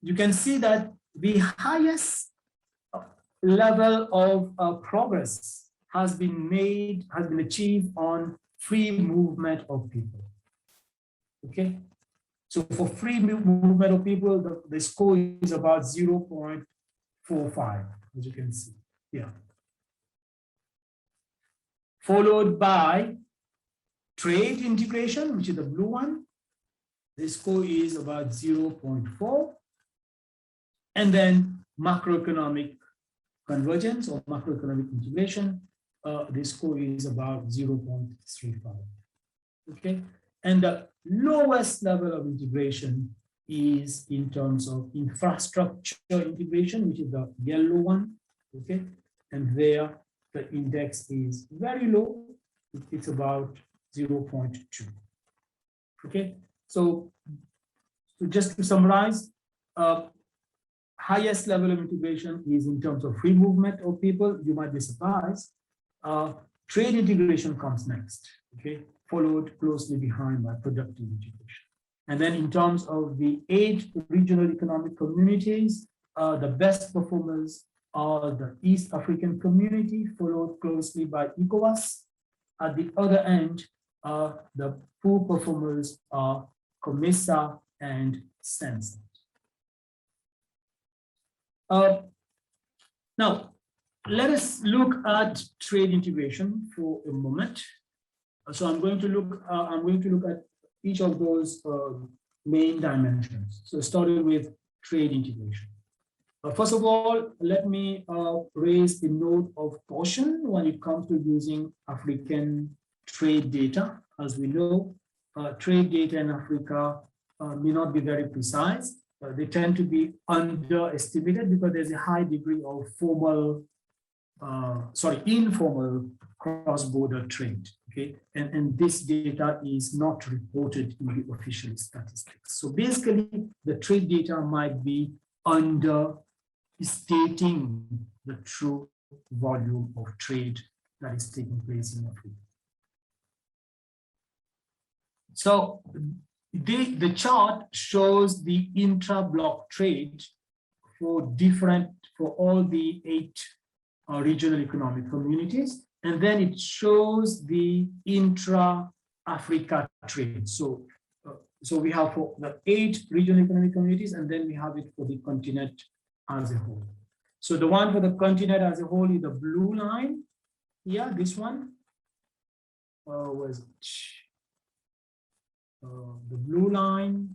You can see that the highest level of progress has been achieved on free movement of people. Okay, so for free movement of people, the score is about 0.45, as you can see here. Followed by trade integration, which is the blue one. The score is about 0.4. And then macroeconomic convergence or macroeconomic integration, the score is about 0.35. Okay, and the lowest level of integration is in terms of infrastructure integration, which is the yellow one. Okay, and there the index is very low. It's about 0.2. Okay, so just to summarize, highest level of integration is in terms of free movement of people. You might be surprised. Trade integration comes next, okay, followed closely behind by productive integration. And then in terms of the 8 regional economic communities, the best performers are the East African community, followed closely by ECOWAS. At the other end, the poor performers are COMESA and Sensad. Now, let us look at trade integration for a moment. So I'm going to look at each of those main dimensions. So starting with trade integration. First of all, let me raise a note of caution when it comes to using African trade data. As we know, trade data in Africa may not be very precise. They tend to be underestimated because there's a high degree of informal cross-border trade. Okay, and this data is not reported in the official statistics. So basically, the trade data might be understating the true volume of trade that is taking place in Africa. So the chart shows the intra-block trade for all the 8 regional economic communities, and then it shows the intra-Africa trade. So we have for the 8 regional economic communities, and then we have it for the continent as a whole. So the one for the continent as a whole is the blue line. Yeah, this one. Where is it? The blue line.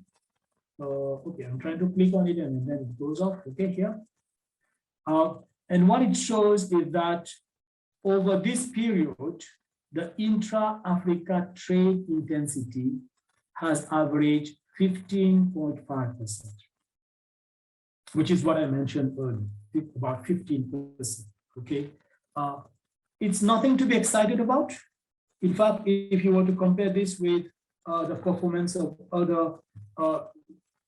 Okay, I'm trying to click on it and then it goes off. Okay, here. And what it shows is that over this period, the intra-Africa trade intensity has averaged 15.5%, which is what I mentioned earlier, about 15%. Okay, it's nothing to be excited about. In fact, if you were to compare this with the performance of other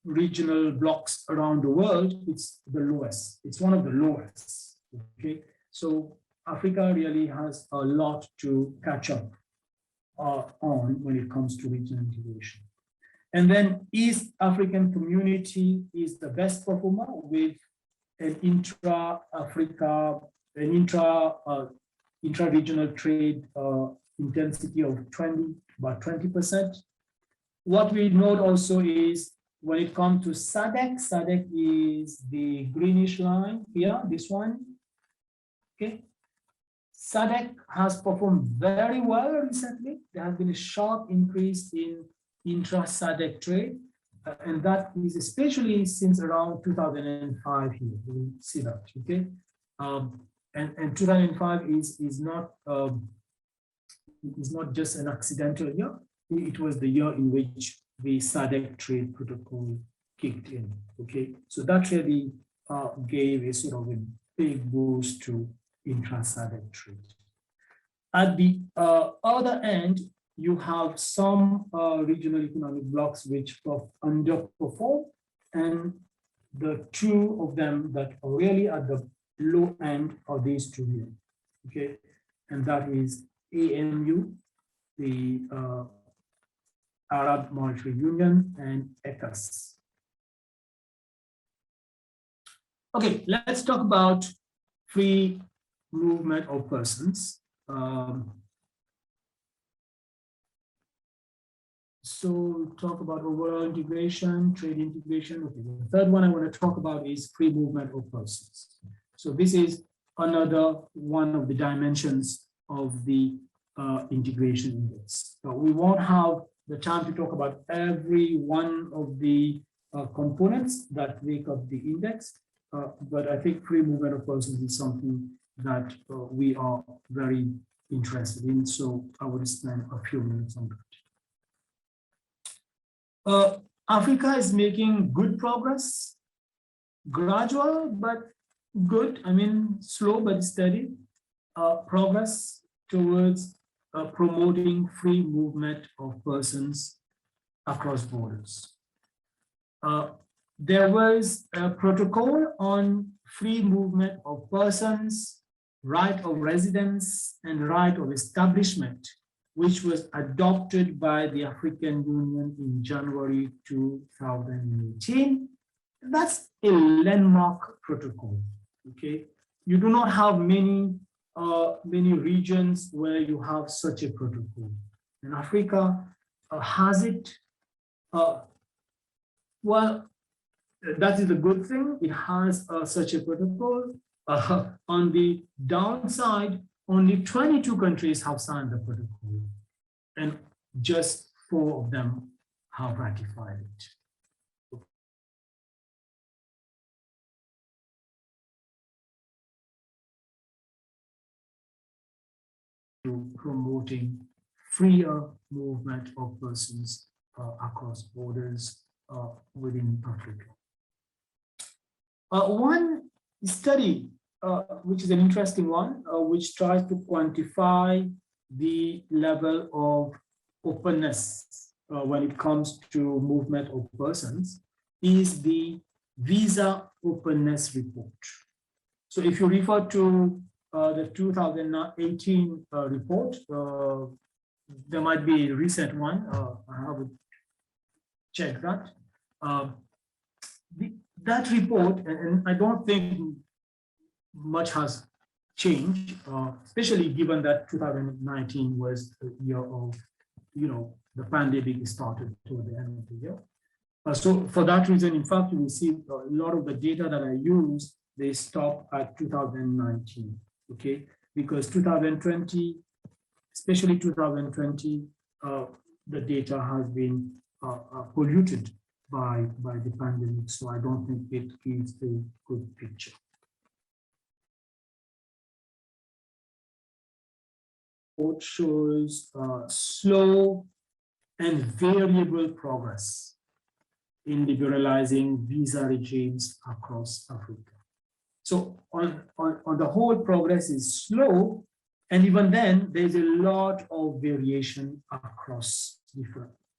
regional blocks around the world, it's the lowest. It's one of the lowest. Okay, so Africa really has a lot to catch up on when it comes to regional integration. And then East African community is the best performer with an intra-Africa, an intra-regional trade intensity of about 20%. What we note also is when it comes to SADC, SADC is the greenish line here, this one. Okay. SADC has performed very well recently. There has been a sharp increase in intra-SADC trade, and that is especially since around 2005 here. We see that, okay? And 2005 is not just an accidental year. It was the year in which the SADC trade protocol kicked in, okay? So that really gave a sort of a big boost to intra-SADC trade. At the other end, you have some regional economic blocks which underperform, and the two of them that are really at the low end are these two here, okay? And that is AMU, the Arab Monetary Union, and ECAS. Okay, let's talk about free movement of persons. So talk about overall integration, trade integration. Okay, the third one I want to talk about is free movement of persons. So this is another one of the dimensions of the integration index. So we won't have the time to talk about every one of the components that make up the index, but I think free movement of persons is something that we are very interested in. So I will spend a few minutes on that. Africa is making good progress, gradual, but good. I mean, slow but steady progress towards promoting free movement of persons across borders. There was a protocol on free movement of persons, right of residence, and right of establishment, which was adopted by the African Union in January 2018. That's a landmark protocol, okay? You do not have many regions where you have such a protocol. And Africa has it. Well, that is a good thing. It has such a protocol. On the downside, only 22 countries have signed the protocol, and just 4 of them have ratified it. Promoting freer movement of persons across borders within Africa. One study, which is an interesting one, which tries to quantify the level of openness when it comes to movement of persons, is the Visa Openness Report. So if you refer to the 2018 report, there might be a recent one. I haven't checked that. That report, and I don't think much has changed, especially given that 2019 was the year of, the pandemic started toward the end of the year. So for that reason, in fact, you will see a lot of the data that I use, they stop at 2019, okay? Because 2020, especially 2020, the data has been polluted by the pandemic, so I don't think it gives a good picture. It shows slow and variable progress in liberalizing visa regimes across Africa. So on the whole, progress is slow, and even then, there's a lot of variation across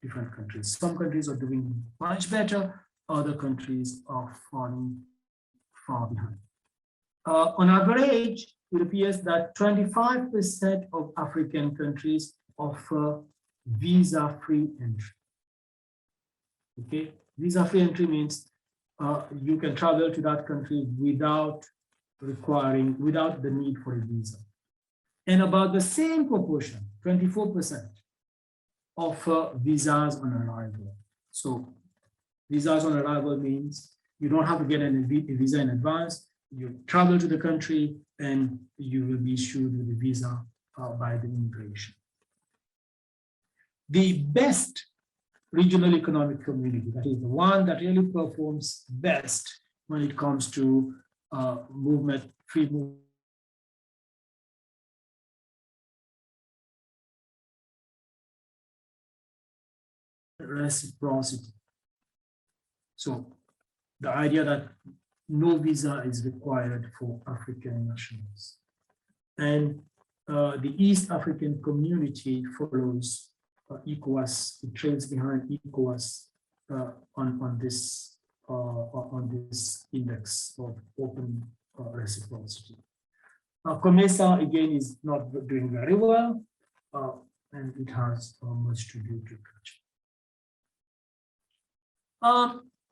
different countries. Some countries are doing much better, other countries are falling far behind. On average, it appears that 25% of African countries offer visa-free entry. Okay, visa-free entry means you can travel to that country without the need for a visa. and about the same proportion, 24%, offer visas on arrival. So visas on arrival means you don't have to get a visa in advance. You travel to the country and you will be issued with a visa by the immigration. The best regional economic community, that is the one that really performs best when it comes to movement, free movement, reciprocity. So the idea that no visa is required for African nationals. And the East African community follows ECOWAS, it trails behind ECOWAS on this index of open reciprocity. COMESA again is not doing very well, and it has much to do to catch.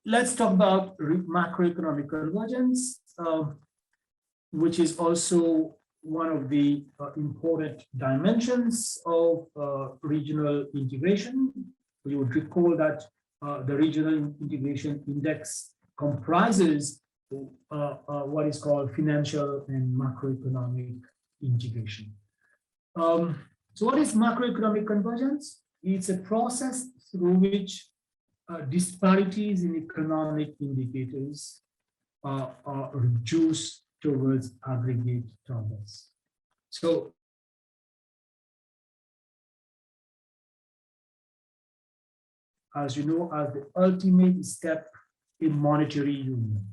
Let's talk about macroeconomic convergence, which is also one of the important dimensions of regional integration. You would recall that the Regional Integration Index comprises what is called financial and macroeconomic integration. So what is macroeconomic convergence? It's a process through which disparities in economic indicators are reduced towards aggregate targets. So as you know, as the ultimate step in monetary union,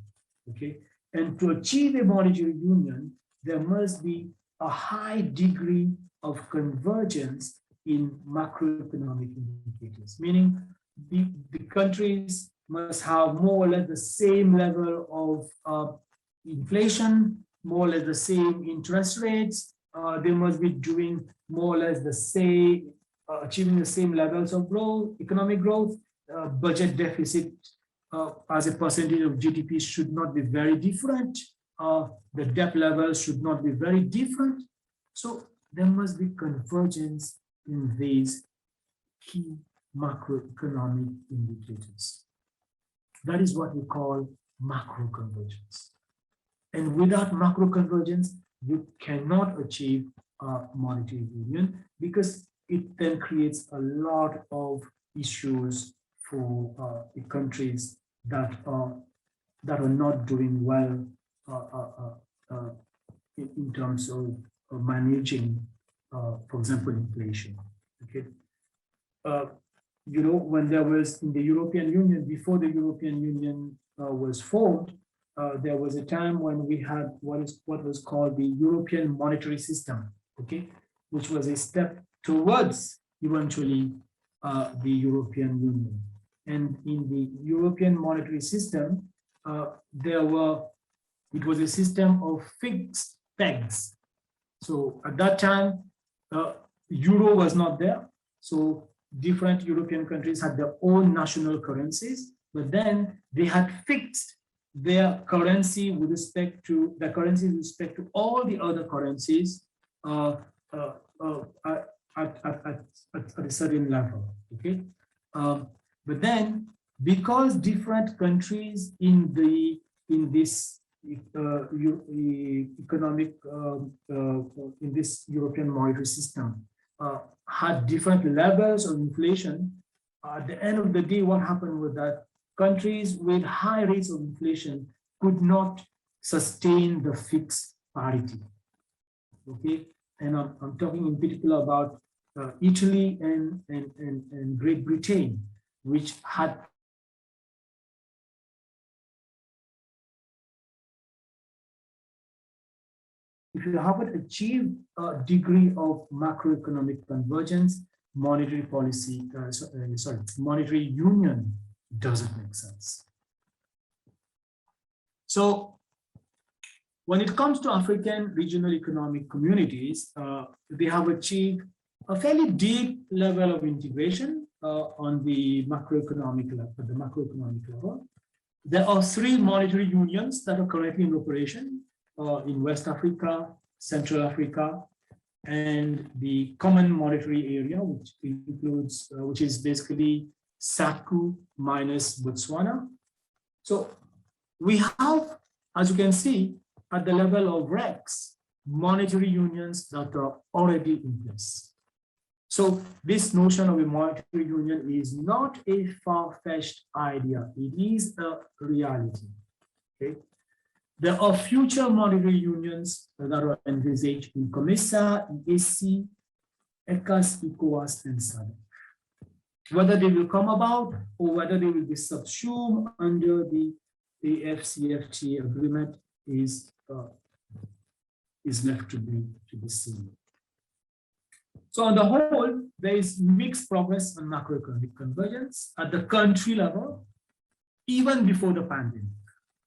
okay? And to achieve a monetary union, there must be a high degree of convergence in macroeconomic indicators, meaning the countries must have more or less the same level of inflation, more or less the same interest rates. They must be doing more or less the same, achieving the same levels of growth, economic growth. Budget deficit as a percentage of GDP should not be very different. The debt levels should not be very different. So there must be convergence in these key macroeconomic indicators. That is what we call macro convergence. And without macro convergence, you cannot achieve monetary union because it then creates a lot of issues for the countries that are not doing well in terms of managing, for example, inflation. Okay. You know, when there was in the European Union, before the European Union was formed, there was a time when we had what was called the European monetary system, okay, which was a step towards eventually the European Union. And in the European monetary system, it was a system of fixed pegs. So at that time, euro was not there. So different European countries had their own national currencies, but then they had fixed their currency with respect to all the other currencies at a certain level. Okay, but then because different countries in this economic in this European monetary system had different levels of inflation, at the end of the day, what happened was that countries with high rates of inflation could not sustain the fixed parity. Okay, and I'm talking in particular about Italy and Great Britain, which had if you haven't achieved a degree of macroeconomic convergence, monetary policy, monetary union doesn't make sense. So when it comes to African regional economic communities, they have achieved a fairly deep level of integration on the macroeconomic level. There are 3 monetary unions that are currently in operation in West Africa, Central Africa, and the Common Monetary Area, which includes, which is basically SACU minus Botswana. So we have, as you can see, at the level of RECs, monetary unions that are already in place. So this notion of a monetary union is not a far-fetched idea. It is a reality. Okay? There are future monetary unions that are envisaged in COMESA, EAC, ECAS, ECOWAS, and SADC. Whether they will come about or whether they will be subsumed under the Afcft agreement is left to be seen. So on the whole, there is mixed progress on macroeconomic convergence at the country level, even before the pandemic.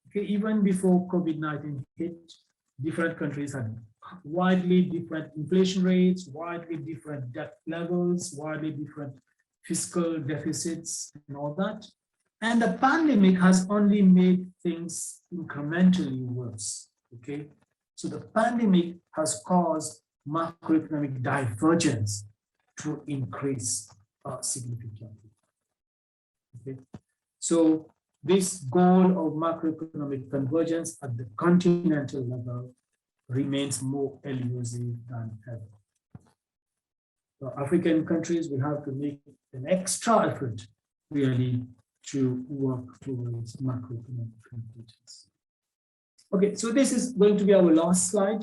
Okay, even before COVID-19 hit, different countries had widely different inflation rates, widely different debt levels, widely different fiscal deficits and all that. And the pandemic has only made things incrementally worse, okay? So the pandemic has caused macroeconomic divergence to increase significantly, okay? So this goal of macroeconomic convergence at the continental level remains more elusive than ever. So African countries will have to make an extra effort really to work towards macroeconomic convergence. Okay, so this is going to be our last slide.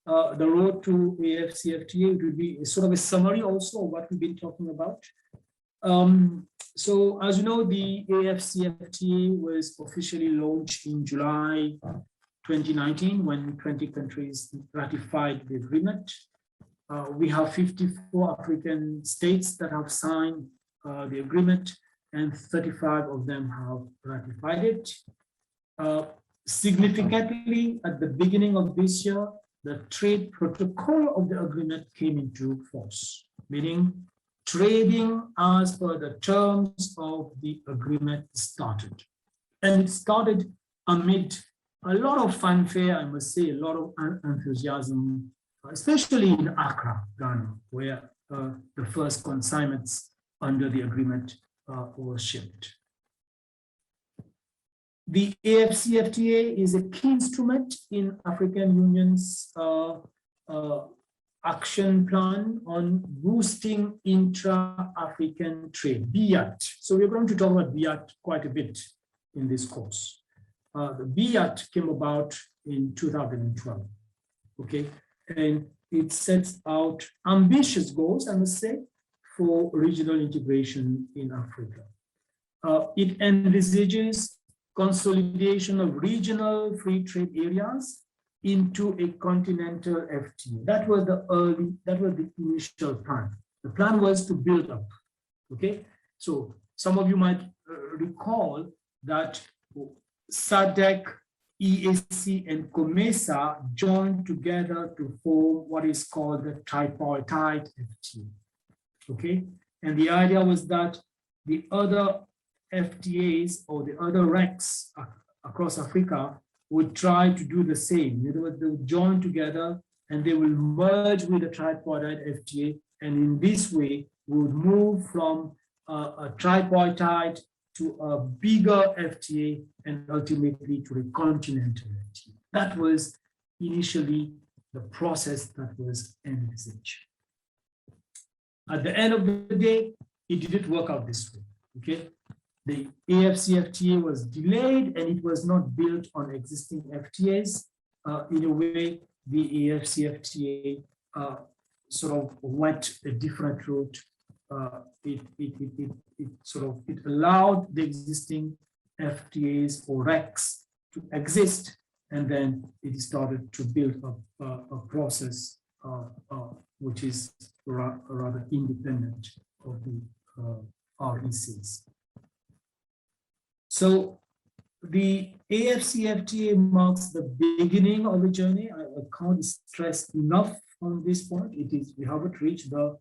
The road to Afcfta. It will be a sort of a summary also of what we've been talking about. So as you know, the Afcfta was officially launched in July 2019 when 20 countries ratified the agreement. We have 54 African states that have signed the agreement, and 35 of them have ratified it. Significantly, at the beginning of this year, the trade protocol of the agreement came into force, meaning trading as per the terms of the agreement started. And it started amid a lot of fanfare, I must say, a lot of enthusiasm, especially in Accra, Ghana, where the first consignments under the agreement were shipped. The Afcfta is a key instrument in African Union's action plan on boosting intra-African trade, BIAT. So we're going to talk about BIAT quite a bit in this course. The BIAT came about in 2012, okay? And it sets out ambitious goals, I must say, for regional integration in Africa. It envisages consolidation of regional free trade areas into a continental FTA. That was the initial plan. The plan was to build up, okay? So some of you might recall that SADC, EAC, and COMESA joined together to form what is called the tripartite FTA, okay? And the idea was that the other FTAs or the other RECs across Africa would try to do the same. In other words, they would join together and they will merge with the tripartite FTA. And in this way, we would move from a tripartite to a bigger FTA and ultimately to a continental FTA. That was initially the process that was envisaged. At the end of the day, it didn't work out this way, okay? The Afcfta was delayed and it was not built on existing FTAs. In a way, the Afcfta sort of went a different route. It allowed the existing FTAs or RECs to exist, and then it started to build up a process which is rather independent of the RECs. So the Afcfta marks the beginning of a journey. I can't stress enough on this point. We haven't reached the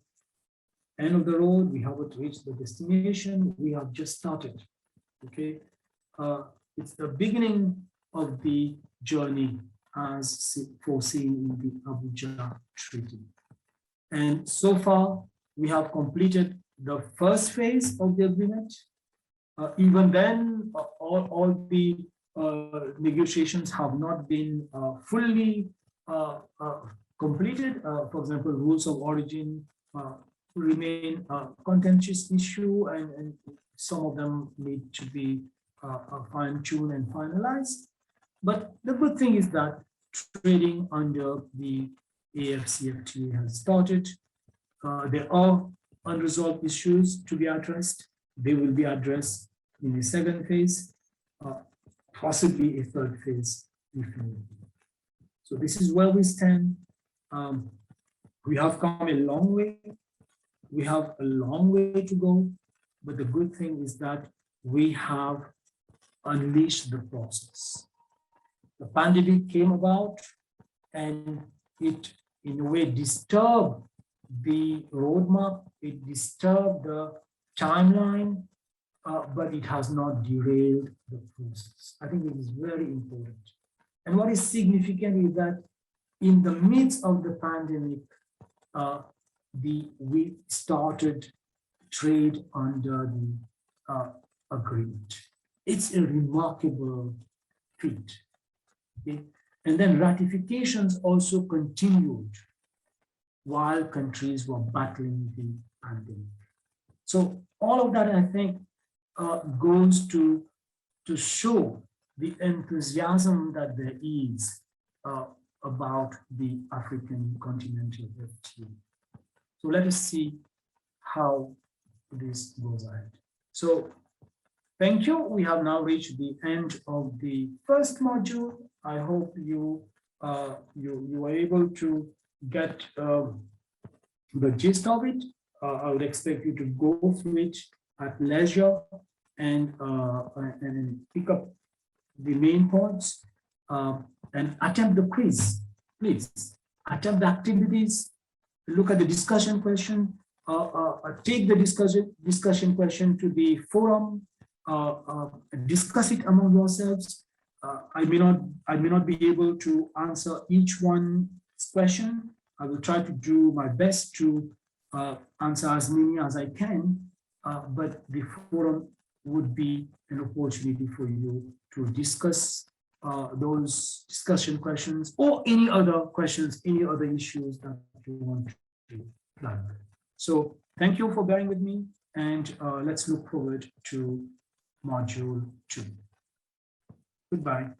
end of the road. We haven't reached the destination. We have just started, okay? It's the beginning of the journey as foreseen in the Abuja Treaty. And so far, we have completed the first phase of the agreement. Even then, all the negotiations have not been fully completed. For example, rules of origin remain a contentious issue, and some of them need to be fine-tuned and finalized. But the good thing is that trading under the Afcft has started. There are unresolved issues to be addressed. They will be addressed in the second phase, possibly a third phase if needed. So this is where we stand. We have come a long way. We have a long way to go, but the good thing is that we have unleashed the process. The pandemic came about and it, in a way, disturbed the roadmap, it disturbed the timeline, but it has not derailed the process. I think it is very important. And what is significant is that in the midst of the pandemic, we started trade under the agreement. It's a remarkable feat. Okay? And then ratifications also continued while countries were battling the pandemic. So all of that, I think, goes to show the enthusiasm that there is about the African continental FTA. So let us see how this goes ahead. So thank you. We have now reached the end of the first module. I hope you were able to get the gist of it. I would expect you to go through it at leisure and pick up the main points and attempt the quiz. Please attempt the activities. Look at the discussion question. Take the discussion question to the forum. Discuss it among yourselves. I may not be able to answer each one's question. I will try to do my best to answer as many as I can, but the forum would be an opportunity for you to discuss those discussion questions or any other questions, any other issues that you want to plug. So thank you for bearing with me, and let's look forward to module 2. Goodbye.